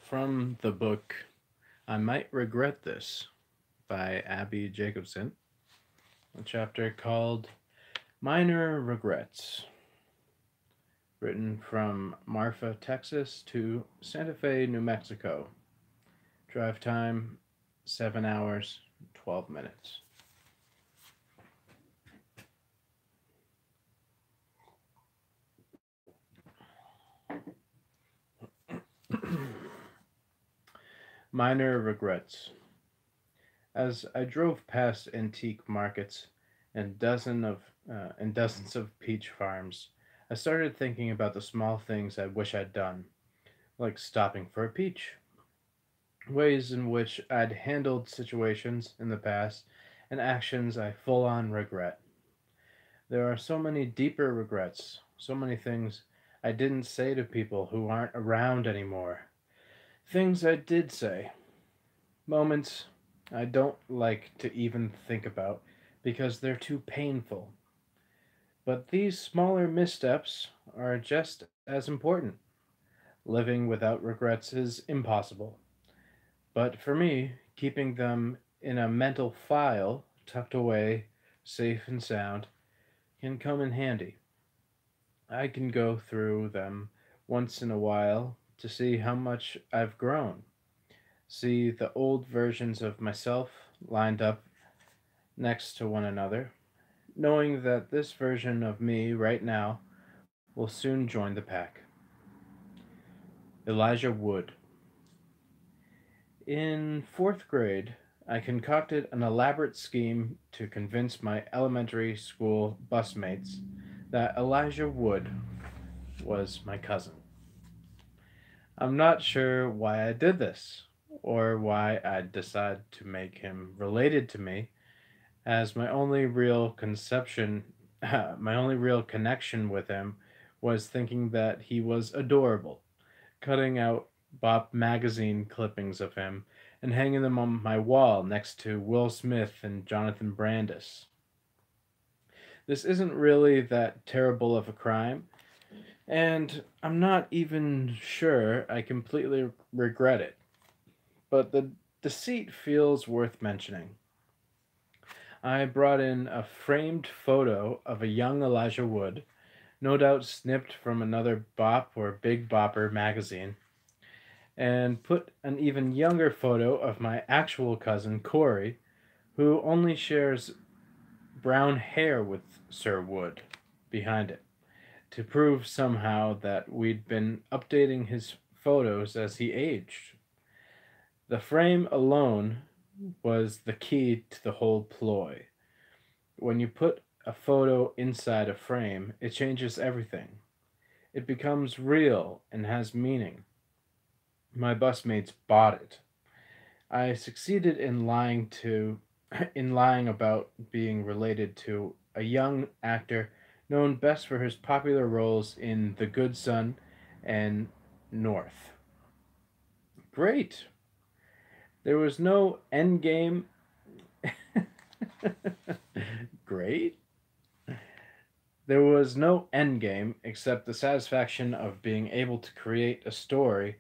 From the book I Might Regret This by Abbi Jacobson, a chapter called Minor Regrets, written from Marfa, Texas to Santa Fe, New Mexico. Drive time 7 hours, 12 minutes. Minor Regrets. As I drove past antique markets and dozens of peach farms, I started thinking about the small things I wish I'd done, like stopping for a peach, ways in which I'd handled situations in the past, and actions I full on regret. There are so many deeper regrets, so many things I didn't say to people who aren't around anymore, things I did say, moments I don't like to even think about because they're too painful. But these smaller missteps are just as important. Living without regrets is impossible. But for me, keeping them in a mental file, tucked away, safe and sound, can come in handy. I can go through them once in a while to see how much I've grown, see the old versions of myself lined up next to one another, knowing that this version of me right now will soon join the pack. Elijah Wood. In fourth grade, I concocted an elaborate scheme to convince my elementary school busmates that Elijah Wood was my cousin. I'm not sure why I did this, or why I'd decide to make him related to me, as my only real connection with him was thinking that he was adorable, cutting out Bop magazine clippings of him and hanging them on my wall next to Will Smith and Jonathan Brandis. This isn't really that terrible of a crime, and I'm not even sure I completely regret it, but the deceit feels worth mentioning. I brought in a framed photo of a young Elijah Wood, no doubt snipped from another Bop or Big Bopper magazine, and put an even younger photo of my actual cousin Corey, who only shares brown hair with Sir Wood behind it, to prove somehow that we'd been updating his photos as he aged. The frame alone was the key to the whole ploy. When you put a photo inside a frame, it changes everything. It becomes real and has meaning. My busmates bought it. I succeeded in lying about being related to a young actor known best for his popular roles in The Good Son and North. Great. There was no end game. Great. There was no end game except the satisfaction of being able to create a story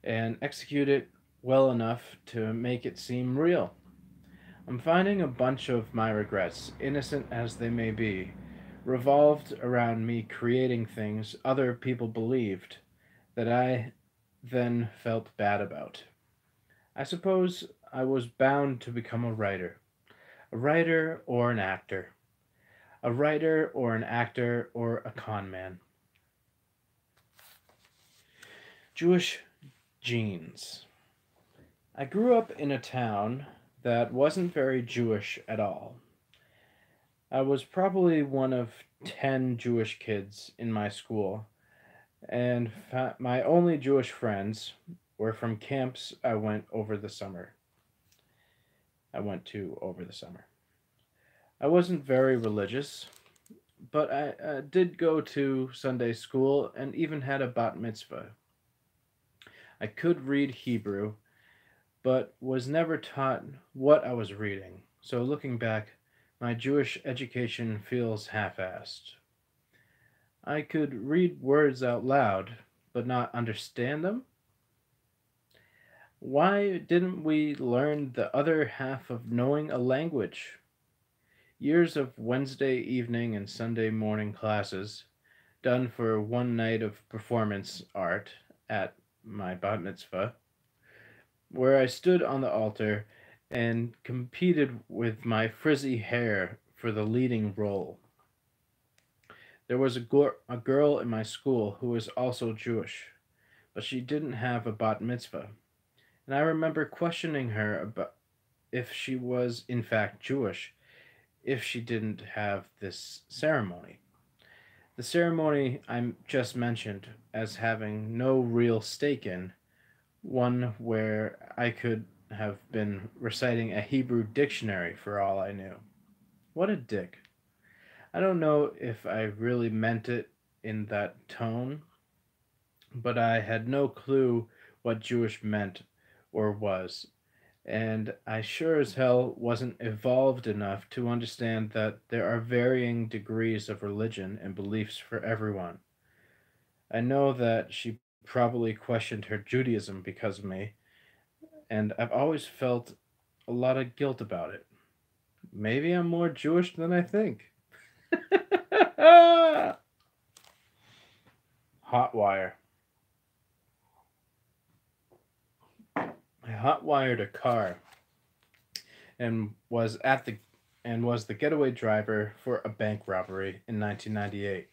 and execute it well enough to make it seem real. I'm finding a bunch of my regrets, innocent as they may be, revolved around me creating things other people believed that I then felt bad about. I suppose I was bound to become a writer or an actor, a writer or an actor or a con man. Jewish genes. I grew up in a town that wasn't very Jewish at all. I was probably one of 10 Jewish kids in my school, and my only Jewish friends were from camps I went to over the summer. I wasn't very religious, but I did go to Sunday school and even had a bat mitzvah. I could read Hebrew, but was never taught what I was reading, so looking back, my Jewish education feels half assed. I could read words out loud, but not understand them. Why didn't we learn the other half of knowing a language? Years of Wednesday evening and Sunday morning classes, done for one night of performance art at my bat mitzvah, where I stood on the altar and competed with my frizzy hair for the leading role. There was a girl in my school who was also Jewish, but she didn't have a bat mitzvah, and I remember questioning her about if she was in fact Jewish if she didn't have this ceremony. The ceremony I just mentioned as having no real stake in, one where I could have been reciting a Hebrew dictionary for all I knew. What a dick. I don't know if I really meant it in that tone, but I had no clue what Jewish meant or was, and I sure as hell wasn't evolved enough to understand that there are varying degrees of religion and beliefs for everyone. I know that she probably questioned her Judaism because of me, and I've always felt a lot of guilt about it. Maybe I'm more Jewish than I think. Hotwire. I hotwired a car and was the getaway driver for a bank robbery in 1998.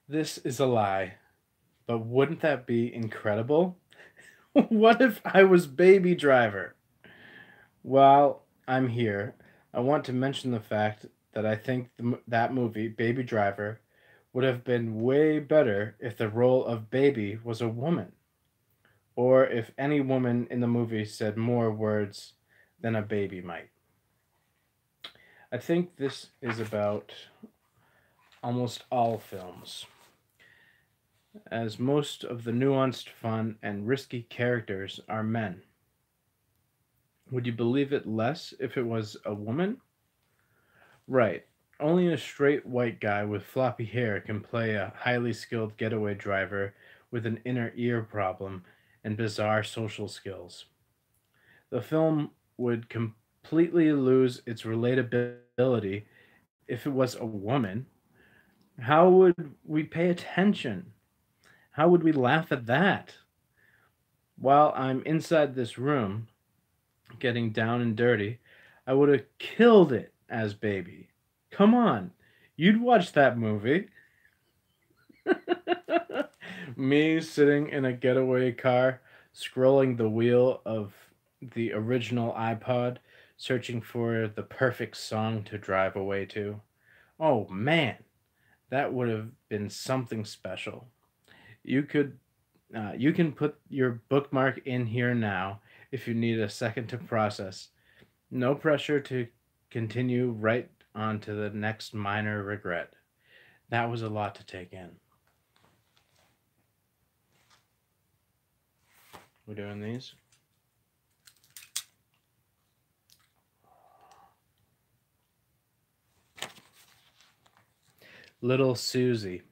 This is a lie, but wouldn't that be incredible? What if I was baby driver? While I'm here, I want to mention the fact that I think that movie, Baby Driver, would have been way better if the role of baby was a woman, or if any woman in the movie said more words than a baby might. I think this is about almost all films, as most of the nuanced, fun, and risky characters are men. Would you believe it less if it was a woman? Right. Only a straight white guy with floppy hair can play a highly skilled getaway driver with an inner ear problem and bizarre social skills. The film would completely lose its relatability if it was a woman. How would we pay attention? How would we laugh at that? While I'm inside this room, getting down and dirty, I would have killed it as baby. Come on, you'd watch that movie. Me sitting in a getaway car, scrolling the wheel of the original iPod, searching for the perfect song to drive away to. Oh man, that would have been something special. You could you can put your bookmark in here now if you need a second to process. No pressure to continue right on to the next minor regret. That was a lot to take in. We're doing these. Little Suzy.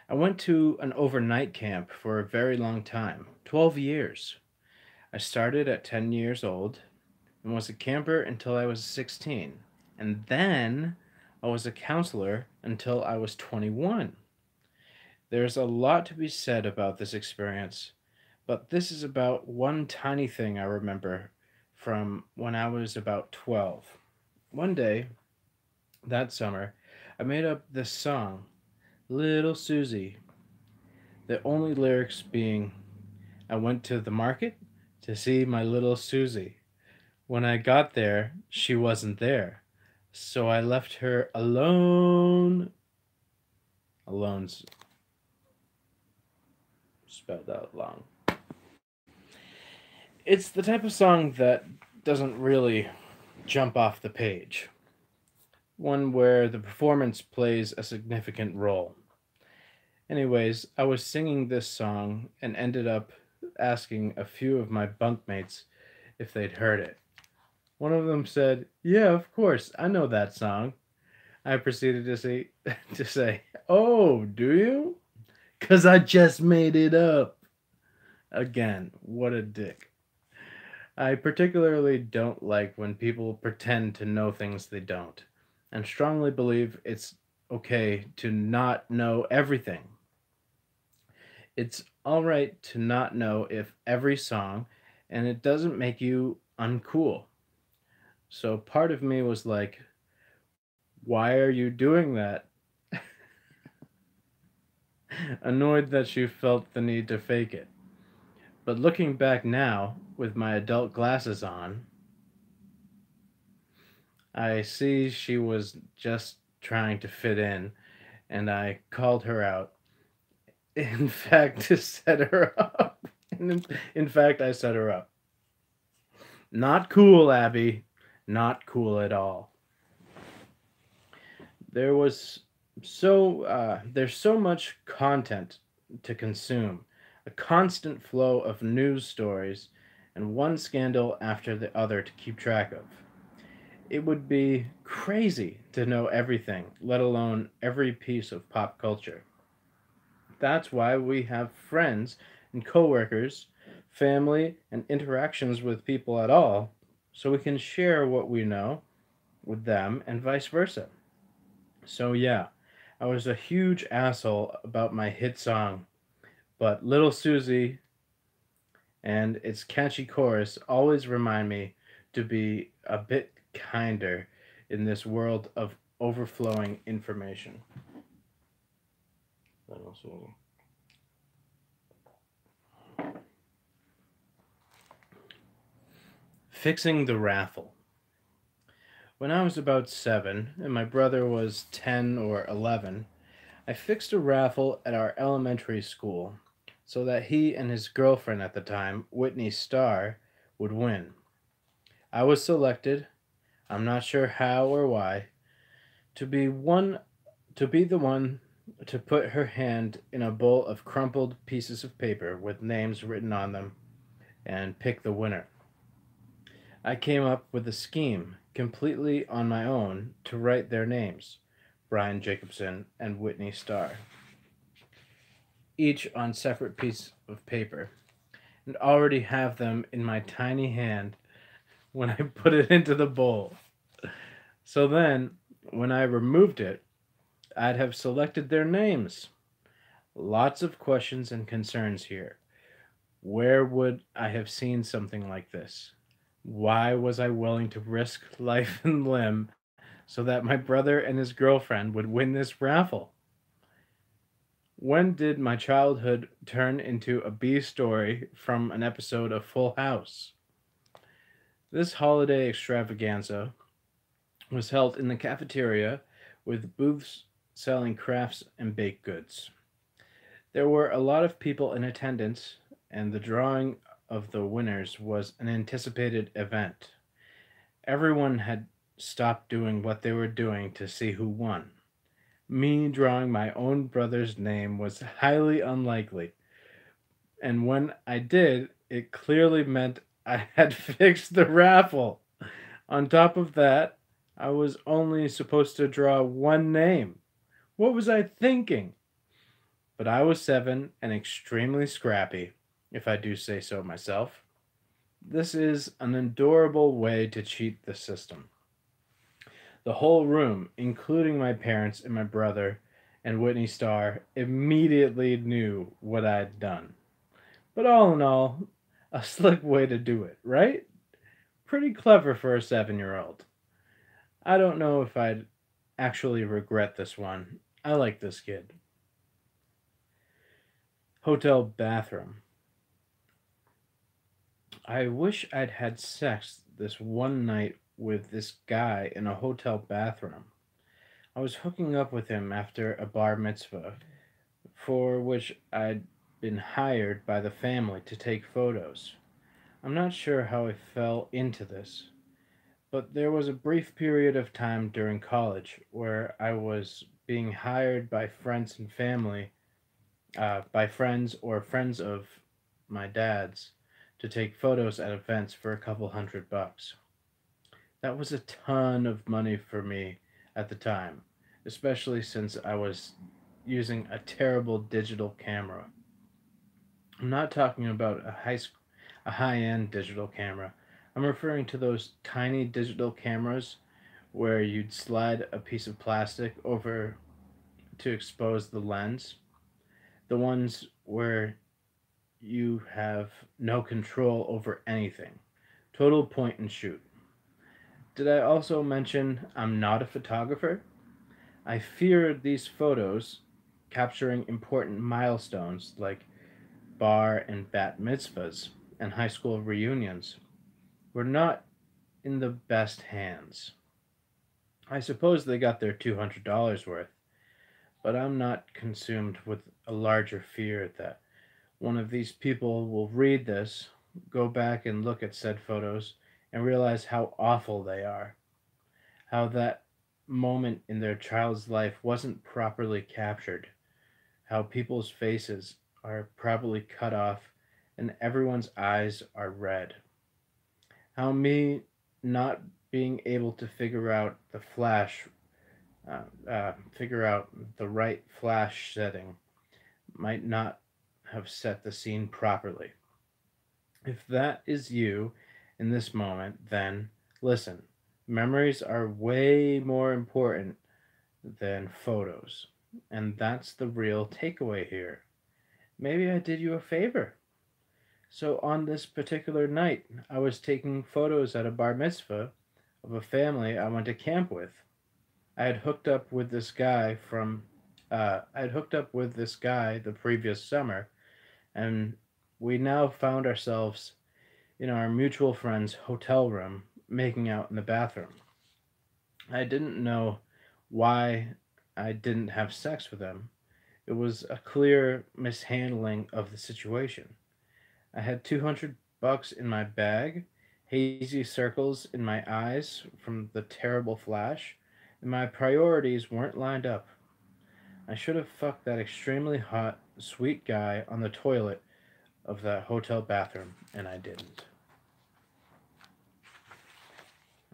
I went to an overnight camp for a very long time, 12 years. I started at 10 years old and was a camper until I was 16. And then I was a counselor until I was 21. There's a lot to be said about this experience, but this is about one tiny thing I remember from when I was about 12. One day, that summer, I made up this song, Little Suzy, the only lyrics being, I went to the market to see my little Suzy. When I got there, she wasn't there. So I left her alone. Alone's spelled out long. It's the type of song that doesn't really jump off the page, one where the performance plays a significant role. Anyways, I was singing this song and ended up asking a few of my bunkmates if they'd heard it. One of them said, "Yeah, of course, I know that song." I proceeded to say, "Oh, do you? 'Cause I just made it up." Again, what a dick. I particularly don't like when people pretend to know things they don't, and strongly believe it's okay to not know everything. It's alright to not know if every song, and it doesn't make you uncool. So part of me was like, why are you doing that? Annoyed that she felt the need to fake it. But looking back now, with my adult glasses on, I see she was just trying to fit in, and I called her out. In fact, to set her up. In fact, I set her up. Not cool, Abby. Not cool at all. There was there's so much content to consume, a constant flow of news stories, and one scandal after the other to keep track of. It would be crazy to know everything, let alone every piece of pop culture. That's why we have friends and coworkers, family, and interactions with people at all, so we can share what we know with them and vice versa. So, yeah, I was a huge asshole about my hit song, but Little Suzy and its catchy chorus always remind me to be a bit kinder in this world of overflowing information. Little Suzy. Fixing the raffle. When I was about 7 and my brother was 10 or 11, I fixed a raffle at our elementary school so that he and his girlfriend at the time, Whitney Starr, would win. I was selected, I'm not sure how or why, to be one to be the one to put her hand in a bowl of crumpled pieces of paper with names written on them and pick the winner. I came up with a scheme completely on my own to write their names, Brian Jacobson and Whitney Starr, each on separate pieces of paper, and already have them in my tiny hand when I put it into the bowl. So then, when I removed it, I'd have selected their names. Lots of questions and concerns here. Where would I have seen something like this? Why was I willing to risk life and limb so that my brother and his girlfriend would win this raffle? When did my childhood turn into a B story from an episode of Full House? This holiday extravaganza was held in the cafeteria with booths selling crafts and baked goods. There were a lot of people in attendance, and the drawing of the winners was an anticipated event. Everyone had stopped doing what they were doing to see who won. Me drawing my own brother's name was highly unlikely, and when I did, it clearly meant I had fixed the raffle. On top of that, I was only supposed to draw one name. What was I thinking? But I was 7 and extremely scrappy, if I do say so myself. This is an adorable way to cheat the system. The whole room, including my parents and my brother and Whitney Starr, immediately knew what I'd done. But all in all, a slick way to do it, right? Pretty clever for a 7-year-old. I don't know if I'd actually regret this one. I like this kid. Hotel bathroom. I wish I'd had sex this one night with this guy in a hotel bathroom. I was hooking up with him after a bar mitzvah, for which I'd been hired by the family to take photos. I'm not sure how I fell into this, but there was a brief period of time during college where I was being hired by friends and family, by friends or friends of my dad's, to take photos at events for a couple $100. That was a ton of money for me at the time, especially since I was using a terrible digital camera. I'm not talking about a high-end digital camera. I'm referring to those tiny digital cameras where you'd slide a piece of plastic over to expose the lens. The ones where you have no control over anything. Total point and shoot. Did I also mention I'm not a photographer? I fear these photos capturing important milestones like bar and bat mitzvahs and high school reunions were not in the best hands. I suppose they got their $200 worth, but I'm not consumed with a larger fear that one of these people will read this, go back and look at said photos, and realize how awful they are. How that moment in their child's life wasn't properly captured. How people's faces are properly cut off and everyone's eyes are red. How me not being able to figure out the right flash setting might not have set the scene properly. If that is you in this moment, then listen. Memories are way more important than photos. And that's the real takeaway here. Maybe I did you a favor. So, on this particular night, I was taking photos at a bar mitzvah of a family I went to camp with. I had hooked up with this guy from, I had hooked up with this guy the previous summer, and we now found ourselves in our mutual friend's hotel room making out in the bathroom. I didn't know why I didn't have sex with him. It was a clear mishandling of the situation. I had $200 in my bag, hazy circles in my eyes from the terrible flash, and my priorities weren't lined up. I should have fucked that extremely hot, sweet guy on the toilet of that hotel bathroom, and I didn't.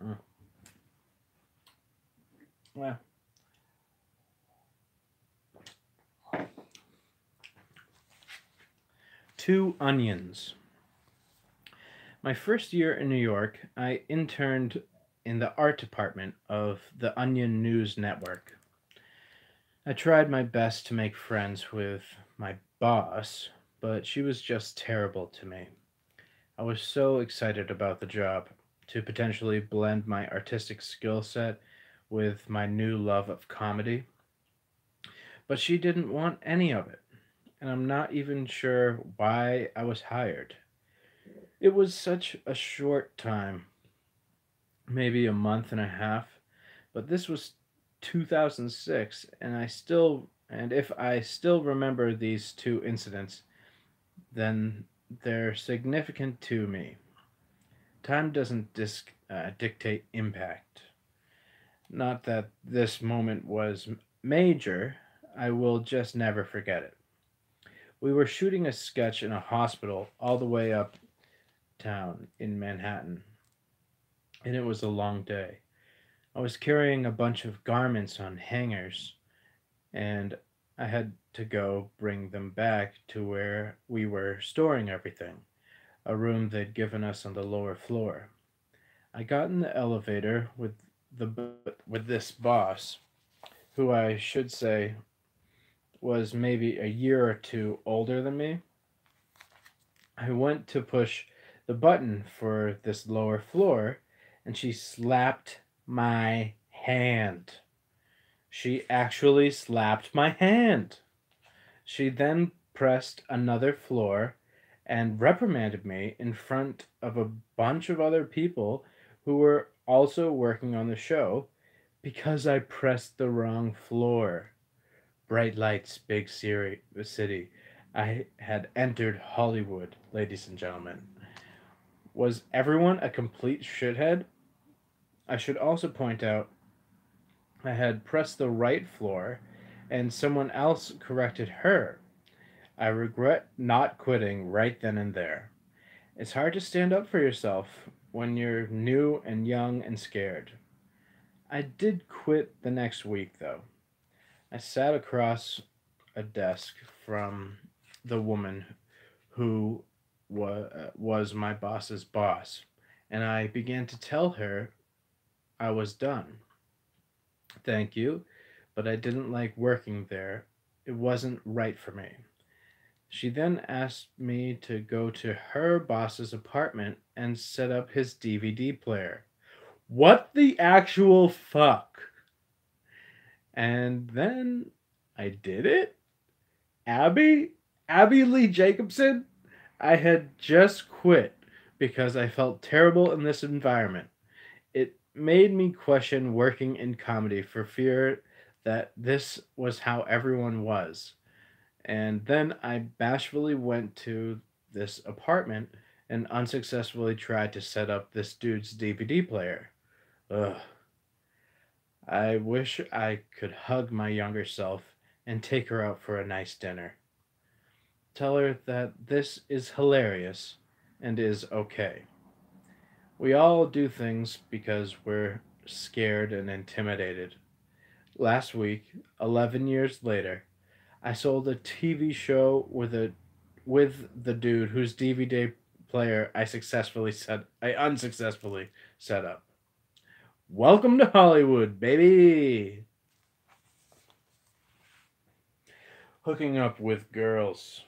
Mm. Well, 2 onions. My first year in New York, I interned in the art department of the Onion News Network. I tried my best to make friends with my boss, but she was just terrible to me. I was so excited about the job to potentially blend my artistic skill set with my new love of comedy, but she didn't want any of it, and I'm not even sure why I was hired. It was such a short time, maybe a month and a half, but this was 2006 and if I still remember these two incidents, then they're significant to me. Time doesn't dictate impact. Not that this moment was major, I will just never forget it. We were shooting a sketch in a hospital all the way uptown in Manhattan, and it was a long day. I was carrying a bunch of garments on hangers, and I had to go bring them back to where we were storing everything, a room they'd given us on the lower floor. I got in the elevator with this boss, who I should say was maybe a year or two older than me. I went to push the button for this lower floor, and she slapped my hand. She actually slapped my hand. She then pressed another floor and reprimanded me in front of a bunch of other people who were also working on the show because I pressed the wrong floor. Bright lights, city. I had entered Hollywood, ladies and gentlemen. Was everyone a complete shithead? I should also point out I had pressed the right floor and someone else corrected her. I regret not quitting right then and there. It's hard to stand up for yourself when you're new and young and scared. I did quit the next week, though. I sat across a desk from the woman who was my boss's boss, and I began to tell her I was done. Thank you, but I didn't like working there. It wasn't right for me. She then asked me to go to her boss's apartment and set up his DVD player. What the actual fuck? And then I did it? Abby? Abby Lee Jacobson? I had just quit because I felt terrible in this environment. It made me question working in comedy for fear that this was how everyone was. And then I bashfully went to this apartment and unsuccessfully tried to set up this dude's DVD player. Ugh. I wish I could hug my younger self and take her out for a nice dinner. Tell her that this is hilarious and is okay. We all do things because we're scared and intimidated. Last week, 11 years later, I sold a TV show with the dude whose DVD player I unsuccessfully set up. Welcome to Hollywood, baby. Hooking up with girls.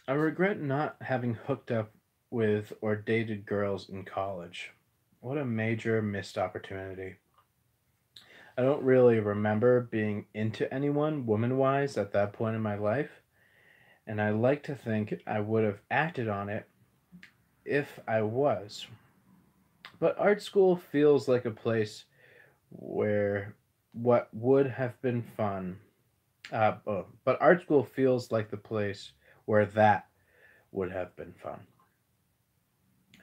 I regret not having hooked up with or dated girls in college. What a major missed opportunity. I don't really remember being into anyone woman wise at that point in my life, and I like to think I would have acted on it if I was. But art school feels like a place where what would have been fun. But art school feels like the place where that would have been fun.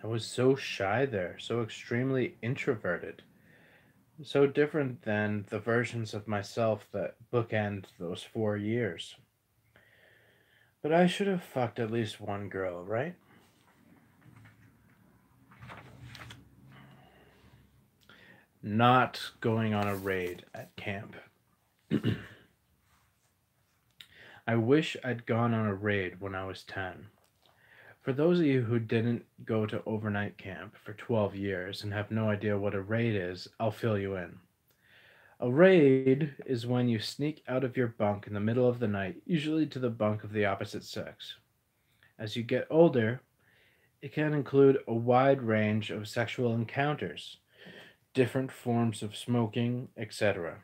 I was so shy there, so extremely introverted, so different than the versions of myself that bookend those 4 years. But I should have fucked at least one girl, right? Not going on a raid at camp. I wish I'd gone on a raid when I was 10. For those of you who didn't go to overnight camp for 12 years and have no idea what a raid is, I'll fill you in. A raid is when you sneak out of your bunk in the middle of the night, usually to the bunk of the opposite sex. As you get older, it can include a wide range of sexual encounters, different forms of smoking, etc.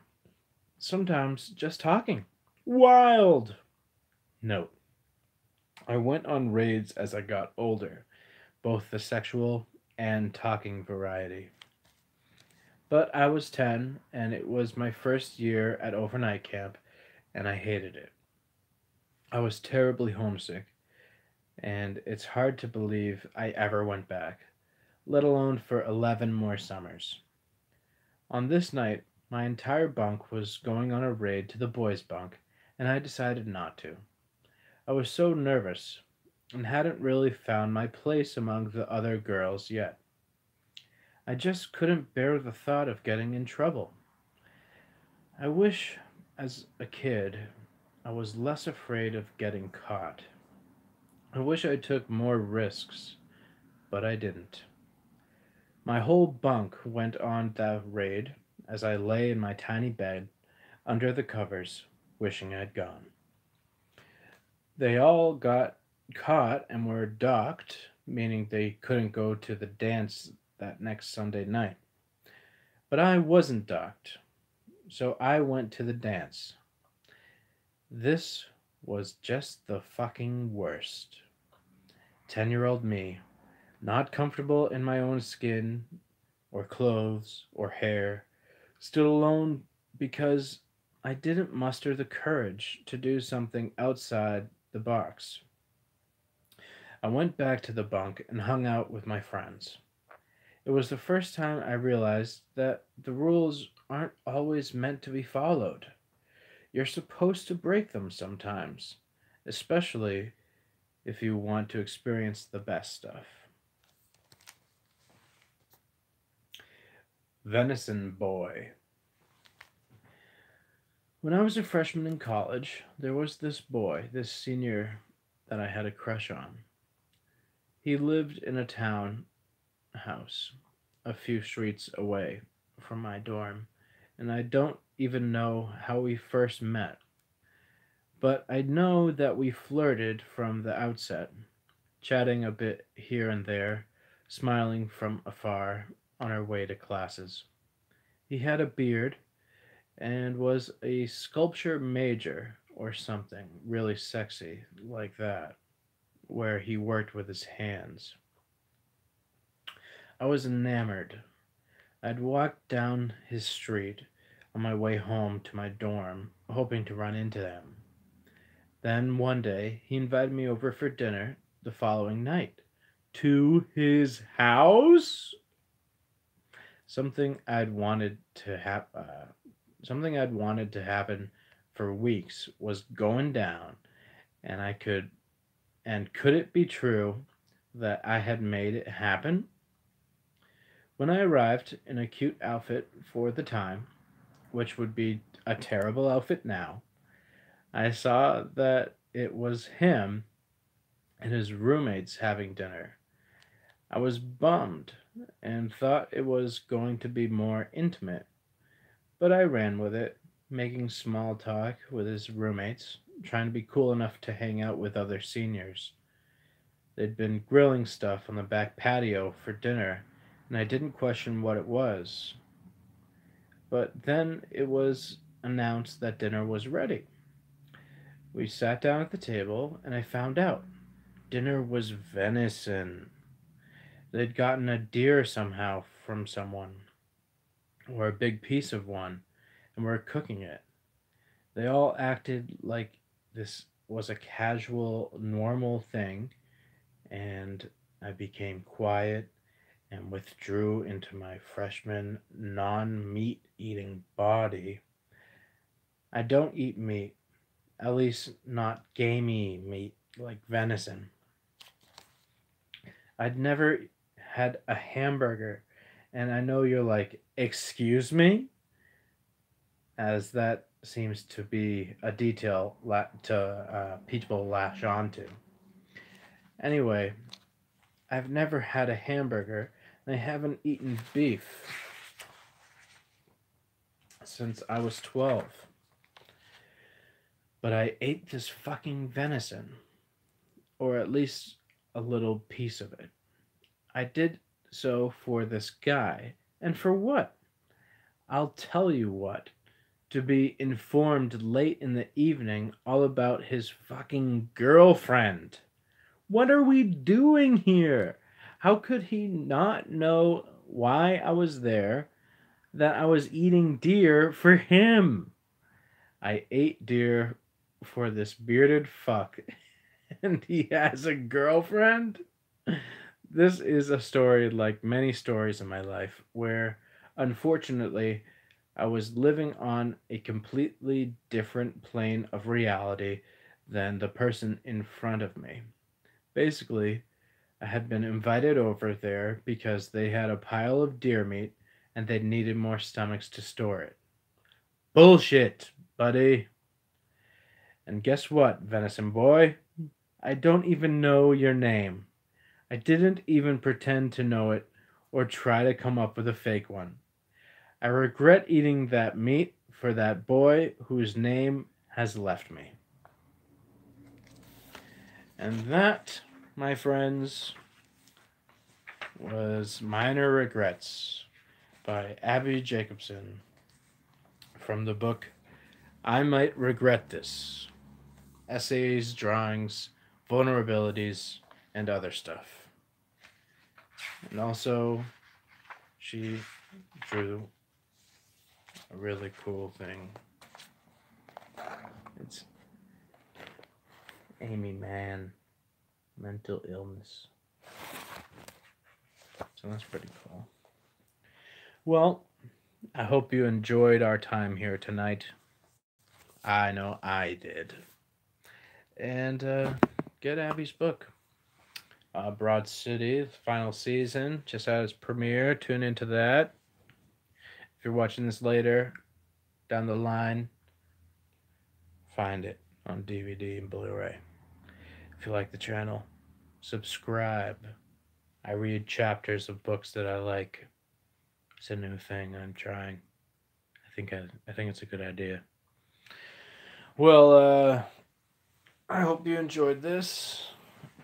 Sometimes just talking. Wild! Note: I went on raids as I got older, both the sexual and talking variety. But I was 10, and it was my first year at overnight camp, and I hated it. I was terribly homesick, and it's hard to believe I ever went back, let alone for 11 more summers. On this night, my entire bunk was going on a raid to the boys' bunk, and I decided not to. I was so nervous and hadn't really found my place among the other girls yet. I just couldn't bear the thought of getting in trouble. I wish, as a kid, I was less afraid of getting caught. I wish I took more risks, but I didn't. My whole bunk went on that raid as I lay in my tiny bed under the covers, wishing I'd gone. They all got caught and were docked, meaning they couldn't go to the dance that next Sunday night. But I wasn't docked, so I went to the dance. This was just the fucking worst. 10-year-old me, not comfortable in my own skin, or clothes, or hair, stood alone because I didn't muster the courage to do something outside the box. I went back to the bunk and hung out with my friends. It was the first time I realized that the rules aren't always meant to be followed. You're supposed to break them sometimes, especially if you want to experience the best stuff. Venison Boy. When I was a freshman in college, there was this boy, this senior, that I had a crush on. He lived in a town house a few streets away from my dorm, and I don't even know how we first met, but I know that we flirted from the outset, chatting a bit here and there, smiling from afar on our way to classes. He had a beard and was a sculpture major or something really sexy like that, where he worked with his hands. I was enamored. I'd walked down his street on my way home to my dorm, hoping to run into him. Then one day, he invited me over for dinner the following night. To his house? Something I'd wanted to have, something I'd wanted to happen for weeks was going down, and I could, and could it be true that I had made it happen? When I arrived in a cute outfit for the time, which would be a terrible outfit now, I saw that it was him and his roommates having dinner. I was bummed and thought it was going to be more intimate, but I ran with it, making small talk with his roommates, trying to be cool enough to hang out with other seniors. They'd been grilling stuff on the back patio for dinner, and I didn't question what it was. But then it was announced that dinner was ready. We sat down at the table, and I found out dinner was venison. They'd gotten a deer somehow from someone, or a big piece of one, and were cooking it. They all acted like this was a casual, normal thing, and I became quiet and withdrew into my freshman non meat eating body. I don't eat meat, at least not gamey meat like venison. I'd never had a hamburger, and I know you're like, excuse me? As that seems to be a detail people lash onto. Anyway, I've never had a hamburger, and I haven't eaten beef since I was 12. But I ate this fucking venison, or at least a little piece of it. I did so for this guy, and for what? I'll tell you what. To be informed late in the evening all about his fucking girlfriend. What are we doing here? How could he not know why I was there, that I was eating deer for him? I ate deer for this bearded fuck, and he has a girlfriend? This is a story like many stories in my life where, unfortunately, I was living on a completely different plane of reality than the person in front of me. Basically, I had been invited over there because they had a pile of deer meat and they needed more stomachs to store it. Bullshit, buddy. And guess what, Venison Boy? I don't even know your name. I didn't even pretend to know it or try to come up with a fake one. I regret eating that meat for that boy whose name has left me. And that, my friends, was Minor Regrets by Abbi Jacobson from the book I Might Regret This: Essays, Drawings, Vulnerabilities, and Other Stuff. And also, she drew a really cool thing. It's Amy Mann, mental illness. So that's pretty cool. Well, I hope you enjoyed our time here tonight. I know I did. And get Abby's book. Broad City, the final season, just had its premiere. Tune into that. If you're watching this later, down the line, find it on DVD and Blu-ray. If you like the channel, subscribe. I read chapters of books that I like. It's a new thing I'm trying. I think it's a good idea. Well, I hope you enjoyed this,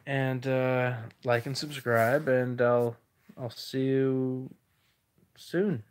and like and subscribe, and I'll see you soon.